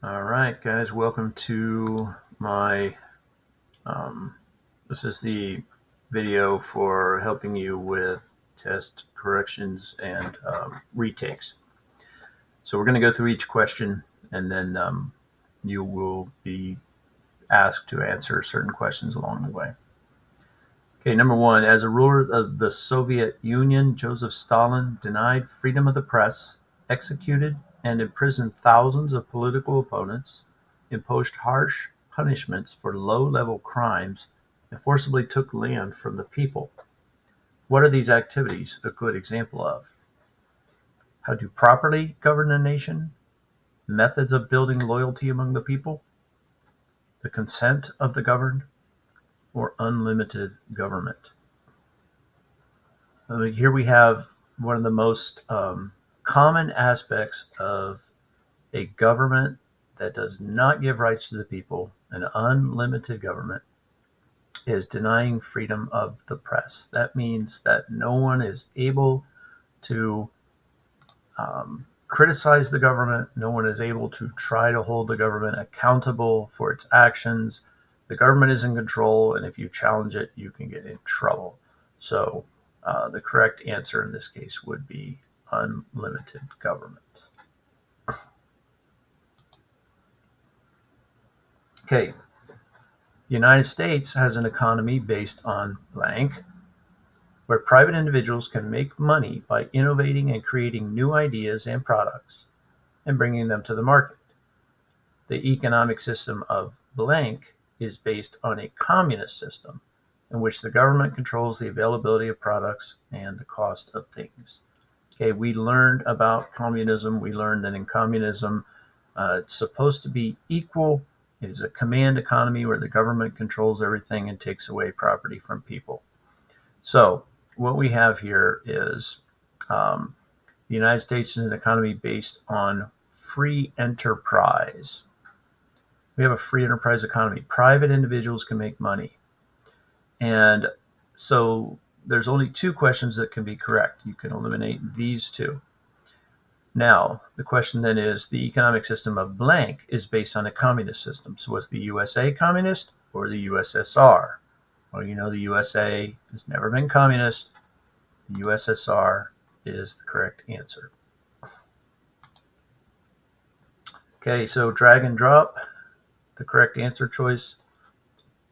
All right, guys, welcome to my, this is the video for helping you with test corrections and retakes. So we're going to go through each question and then you will be asked to answer certain questions along the way. Okay, number one, as a ruler of the Soviet Union, Joseph Stalin denied freedom of the press, executed and imprisoned thousands of political opponents, imposed harsh punishments for low-level crimes, and forcibly took land from the people. What are these activities a good example of? How to properly govern a nation, methods of building loyalty among the people, the consent of the governed, or unlimited government. Here we have one of the most common aspects of a government that does not give rights to the people, an unlimited government, is denying freedom of the press. That means that no one is able to criticize the government. No one is able to try to hold the government accountable for its actions. The government is in control, and if you challenge it, you can get in trouble. So the correct answer in this case would be unlimited government. Okay, the United States has an economy based on blank, where private individuals can make money by innovating and creating new ideas and products and bringing them to the market. The economic system of blank is based on a communist system in which the government controls the availability of products and the cost of things. Okay, we learned about communism. We learned that in communism, it's supposed to be equal. It is a command economy where the government controls everything and takes away property from people. So what we have here is the United States is an economy based on free enterprise. We have a free enterprise economy. Private individuals can make money. And so there's only two questions that can be correct. You can eliminate these two. Now, the question then is, the economic system of blank is based on a communist system. So was the USA communist or the USSR? Well, you know the USA has never been communist. The USSR is the correct answer. Okay, so drag and drop the correct answer choice.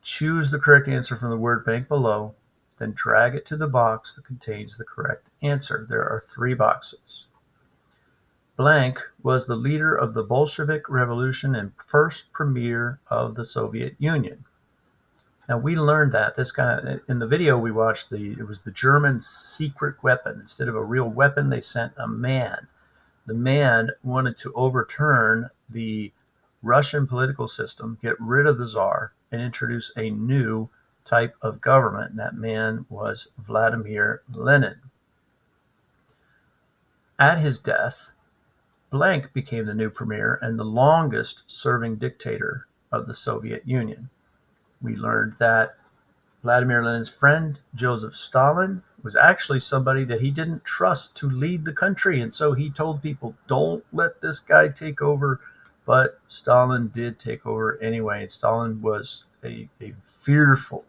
Choose the correct answer from the word bank below, then drag it to the box that contains the correct answer. There are three boxes. Blank was the leader of the Bolshevik Revolution and first premier of the Soviet Union. Now we learned that this guy in the video we watched, it was the German secret weapon. Instead of a real weapon, they sent a man. The man wanted to overturn the Russian political system, get rid of the Tsar, and introduce a new type of government. And that man was Vladimir Lenin. At his death, Blank became the new premier and the longest serving dictator of the Soviet Union. We learned that Vladimir Lenin's friend, Joseph Stalin, was actually somebody that he didn't trust to lead the country. And so he told people, don't let this guy take over. But Stalin did take over anyway. And Stalin was a fearful,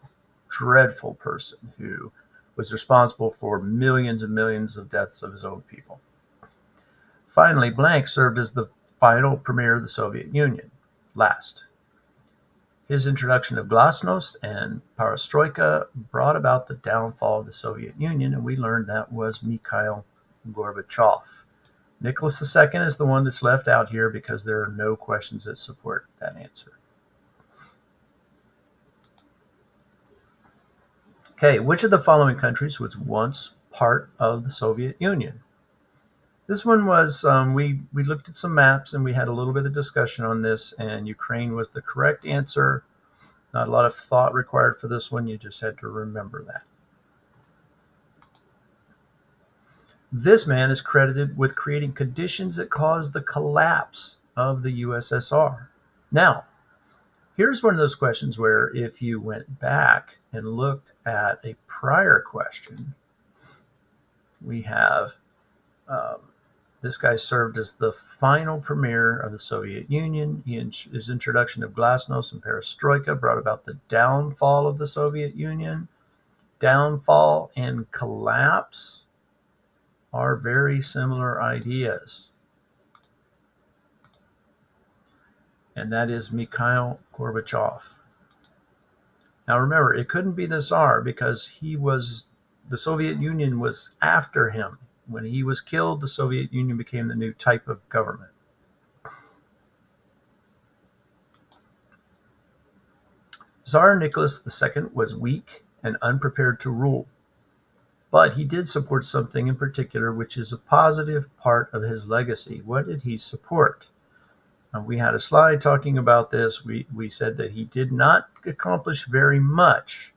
dreadful person who was responsible for millions and millions of deaths of his own people. Finally, Blank served as the final premier of the Soviet Union. Last. His introduction of glasnost and perestroika brought about the downfall of the Soviet Union, and we learned that was Mikhail Gorbachev. Nicholas II is the one that's left out here because there are no questions that support that answer. Okay, which of the following countries was once part of the Soviet Union? This one was, we looked at some maps and we had a little bit of discussion on this, and Ukraine was the correct answer. Not a lot of thought required for this one. You just had to remember that. This man is credited with creating conditions that caused the collapse of the USSR. Now, here's one of those questions where if you went back and looked at a prior question, we have This guy served as the final premier of the Soviet Union. His introduction of glasnost and perestroika brought about the downfall of the Soviet Union. Downfall and collapse are very similar ideas. And that is Mikhail Gorbachev. Now remember, it couldn't be the Tsar because the Soviet Union was after him. When he was killed, the Soviet Union became the new type of government. Tsar Nicholas II was weak and unprepared to rule, but he did support something in particular, which is a positive part of his legacy. What did he support? We had a slide talking about this. We said that he did not accomplish very much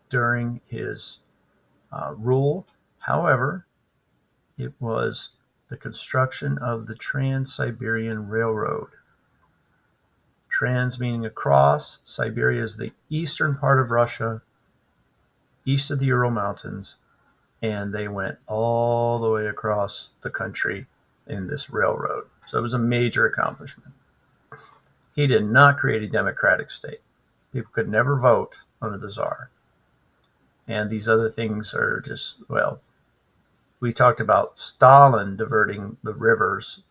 during his rule. However, it was the construction of the Trans-Siberian Railroad. Trans meaning across. Siberia is the eastern part of Russia, east of the Ural Mountains, and they went all the way across the country in this railroad. So it was a major accomplishment. He did not create a democratic state. People could never vote under the Tsar. And these other things are just, well, we talked about Stalin diverting the rivers,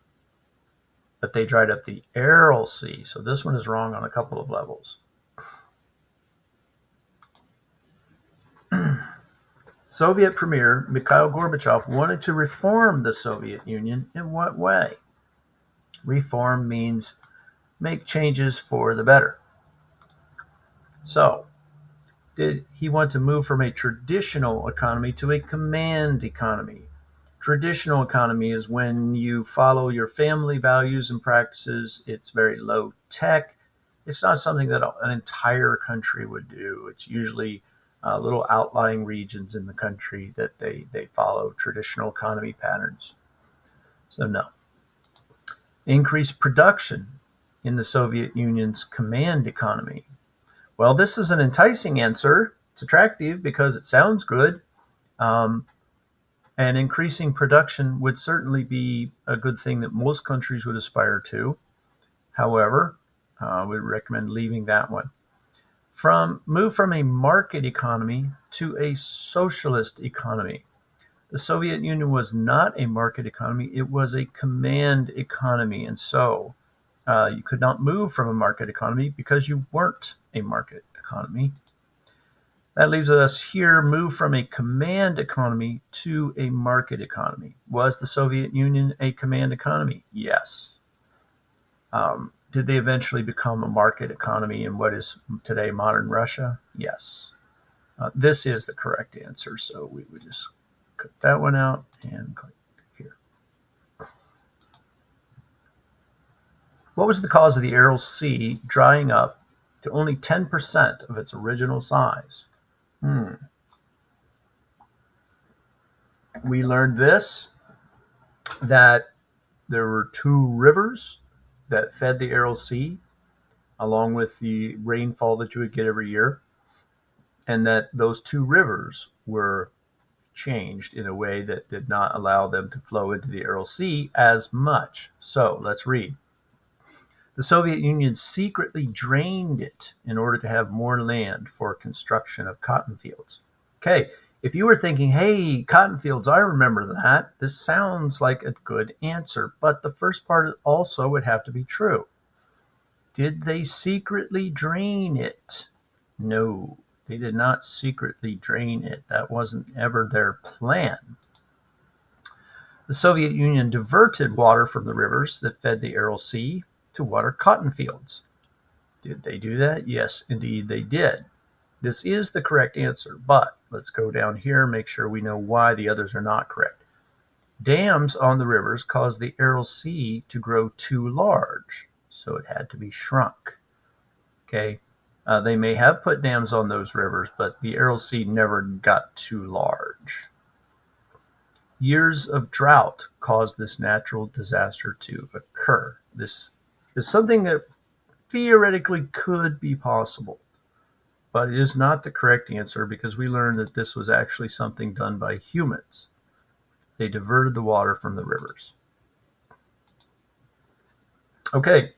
but they dried up the Aral Sea. So this one is wrong on a couple of levels. Soviet Premier Mikhail Gorbachev wanted to reform the Soviet Union. In what way? Reform means make changes for the better. So, did he want to move from a traditional economy to a command economy? Traditional economy is when you follow your family values and practices. It's very low tech. It's not something that an entire country would do. It's usually little outlying regions in the country that they follow traditional economy patterns. So no. Increase production in the Soviet Union's command economy. Well, this is an enticing answer. It's attractive because it sounds good. And increasing production would certainly be a good thing that most countries would aspire to. However, we recommend leaving that one. Move from a market economy to a socialist economy. The Soviet Union was not a market economy, it was a command economy. And so you could not move from a market economy because you weren't a market economy. That leaves us here, move from a command economy to a market economy. Was the Soviet Union a command economy? Yes. Did they eventually become a market economy in what is today modern Russia? Yes. This is the correct answer, so we would just cut that one out and click here. What was the cause of the Aral Sea drying up to only 10% of its original size? We learned this, that there were two rivers that fed the Aral Sea, along with the rainfall that you would get every year, and that those two rivers were changed in a way that did not allow them to flow into the Aral Sea as much. So let's read. The Soviet Union secretly drained it in order to have more land for construction of cotton fields. Okay, if you were thinking, hey, cotton fields, I remember that, this sounds like a good answer, but the first part also would have to be true. Did they secretly drain it? No, they did not secretly drain it. That wasn't ever their plan. The Soviet Union diverted water from the rivers that fed the Aral Sea to water cotton fields. Did they do that? Yes, indeed they did. This is the correct answer, but let's go down here and make sure we know why the others are not correct. Dams on the rivers caused the Aral Sea to grow too large, so it had to be shrunk. Okay, they may have put dams on those rivers, but the Aral Sea never got too large. Years of drought caused this natural disaster to occur. This is something that theoretically could be possible, but it is not the correct answer because we learned that this was actually something done by humans. They diverted the water from the rivers. Okay,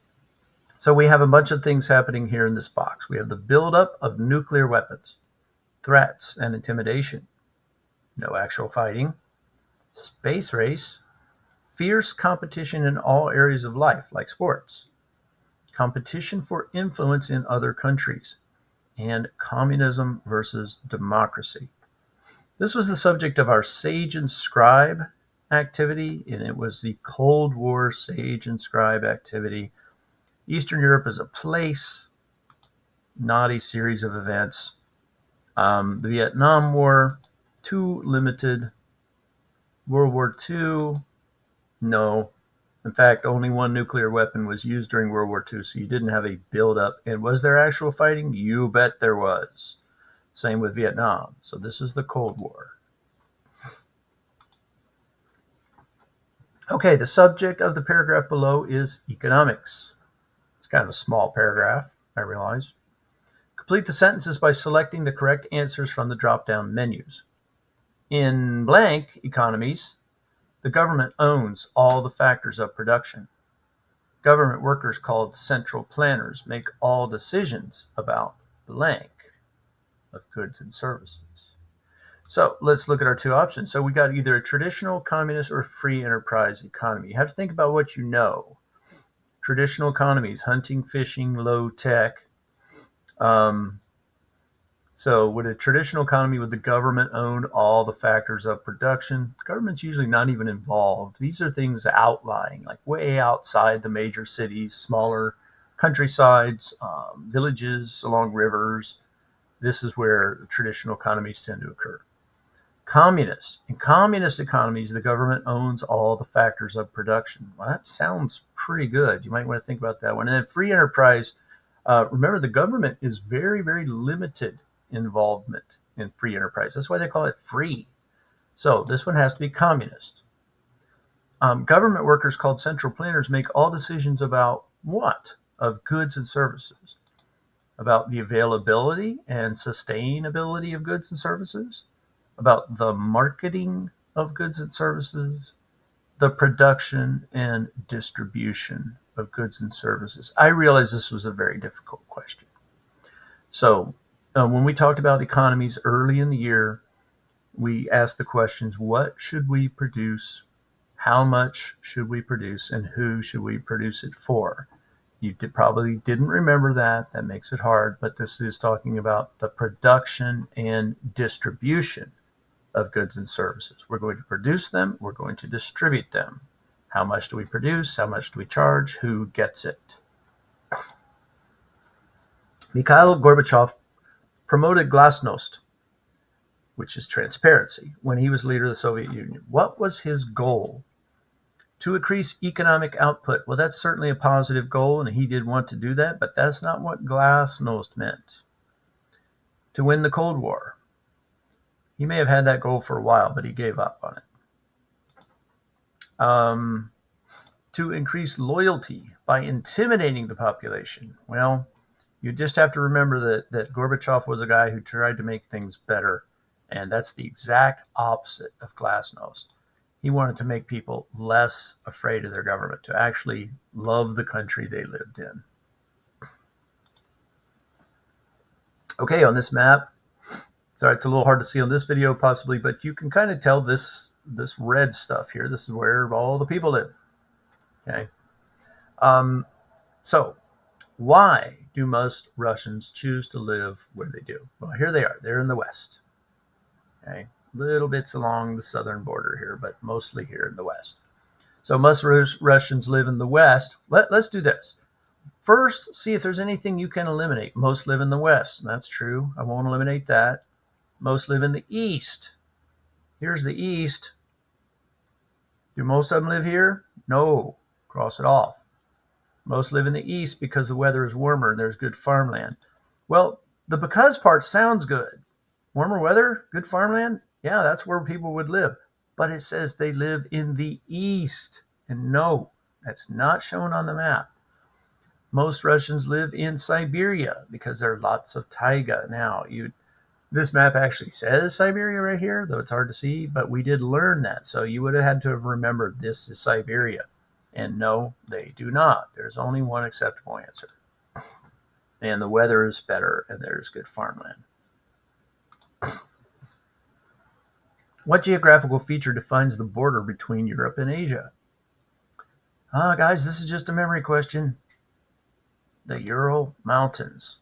so we have a bunch of things happening here in this box. We have the buildup of nuclear weapons, threats and intimidation, no actual fighting, space race, fierce competition in all areas of life, like sports, competition for influence in other countries, and communism versus democracy. This was the subject of our Sage and Scribe activity, and it was the Cold War Sage and Scribe activity. Eastern Europe is a place, not a series of events. The Vietnam War, too limited. World War II, no. In fact, only one nuclear weapon was used during World War II, so you didn't have a buildup. And was there actual fighting? You bet there was. Same with Vietnam. So this is the Cold War. Okay, the subject of the paragraph below is economics. It's kind of a small paragraph, I realize. Complete the sentences by selecting the correct answers from the drop-down menus. In blank economies, the government owns all the factors of production. Government workers called central planners make all decisions about blank of goods and services. So let's look at our two options. So we got either a traditional communist or free enterprise economy. You have to think about what you know. Traditional economies, hunting, fishing, low tech. Um, so with a traditional economy, would the government own all the factors of production? Government's usually not even involved. These are things outlying, like way outside the major cities, smaller countrysides, villages along rivers. This is where traditional economies tend to occur. Communist. In communist economies, the government owns all the factors of production. Well, that sounds pretty good. You might want to think about that one. And then free enterprise. Remember, the government is very, very limited involvement in free enterprise. That's why they call it free. So this one has to be communist. Government workers called central planners make all decisions about what? Of goods and services. About the availability and sustainability of goods and services, about the marketing of goods and services, the production and distribution of goods and services. I realize this was a very difficult question. So, when we talked about economies early in the year, we asked the questions: what should we produce? How much should we produce? And who should we produce it for? You probably didn't remember that. That makes it hard, but this is talking about the production and distribution of goods and services. We're going to produce them, we're going to distribute them. How much do we produce? How much do we charge? Who gets it? Mikhail Gorbachev promoted glasnost, which is transparency, when he was leader of the Soviet Union. What was his goal? To increase economic output. Well, that's certainly a positive goal, and he did want to do that, but that's not what glasnost meant. To win the Cold War. He may have had that goal for a while, but he gave up on it. To increase loyalty by intimidating the population. Well, you just have to remember that Gorbachev was a guy who tried to make things better, and that's the exact opposite of glasnost. He wanted to make people less afraid of their government, to actually love the country they lived in. Okay, on this map, sorry, it's a little hard to see on this video possibly, but you can kind of tell this red stuff here. This is where all the people live. Okay. So why do most Russians choose to live where they do? Well, here they are. They're in the West. Okay. Little bits along the southern border here, but mostly here in the West. So most Russians live in the West. Let's do this. First, see if there's anything you can eliminate. Most live in the West. That's true. I won't eliminate that. Most live in the East. Here's the East. Do most of them live here? No. Cross it off. Most live in the East because the weather is warmer and there's good farmland. Well, the because part sounds good. Warmer weather, good farmland? Yeah, that's where people would live. But it says they live in the East. And no, that's not shown on the map. Most Russians live in Siberia because there are lots of taiga. Now, this map actually says Siberia right here, though it's hard to see, but we did learn that. So you would have had to have remembered this is Siberia. And no, they do not. There's only one acceptable answer. And the weather is better, and there's good farmland. What geographical feature defines the border between Europe and Asia? Guys, this is just a memory question. The Ural Mountains.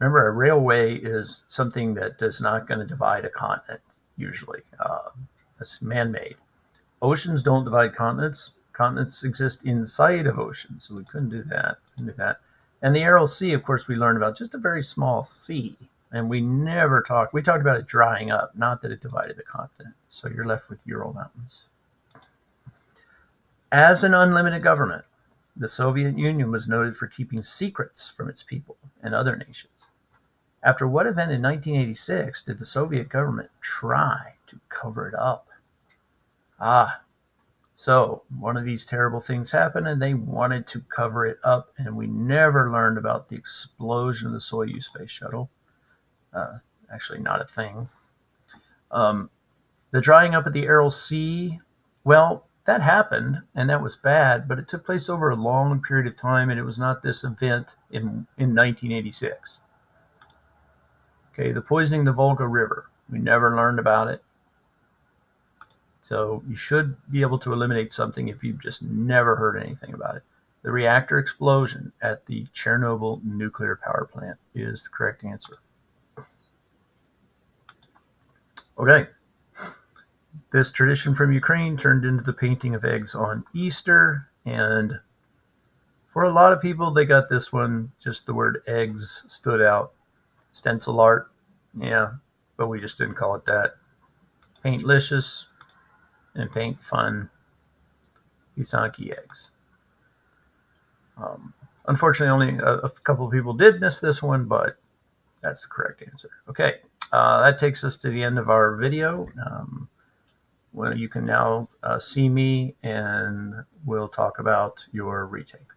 Remember, a railway is something that is not going to divide a continent, usually. It's man-made. Oceans don't divide continents. Continents exist inside of oceans, so we couldn't do that. And the Aral Sea, of course, we learned about just a very small sea. And we talked about it drying up, not that it divided the continent. So you're left with Ural Mountains. As an unlimited government, the Soviet Union was noted for keeping secrets from its people and other nations. After what event in 1986 did the Soviet government try to cover it up? So one of these terrible things happened, and they wanted to cover it up, and we never learned about the explosion of the Soyuz space shuttle. Actually, not a thing. The drying up of the Aral Sea, well, that happened, and that was bad, but it took place over a long period of time, and it was not this event in 1986. Okay, the poisoning of the Volga River. We never learned about it. So you should be able to eliminate something if you've just never heard anything about it. The reactor explosion at the Chernobyl nuclear power plant is the correct answer. Okay. This tradition from Ukraine turned into the painting of eggs on Easter, and for a lot of people, they got this one, just the word eggs stood out. Stencil art, yeah, but we just didn't call it that. Paintlicious and paint fun Pisanki eggs. Unfortunately, only a couple of people did miss this one, but that's the correct answer. Okay, that takes us to the end of our video. Well, you can now see me, and we'll talk about your retake.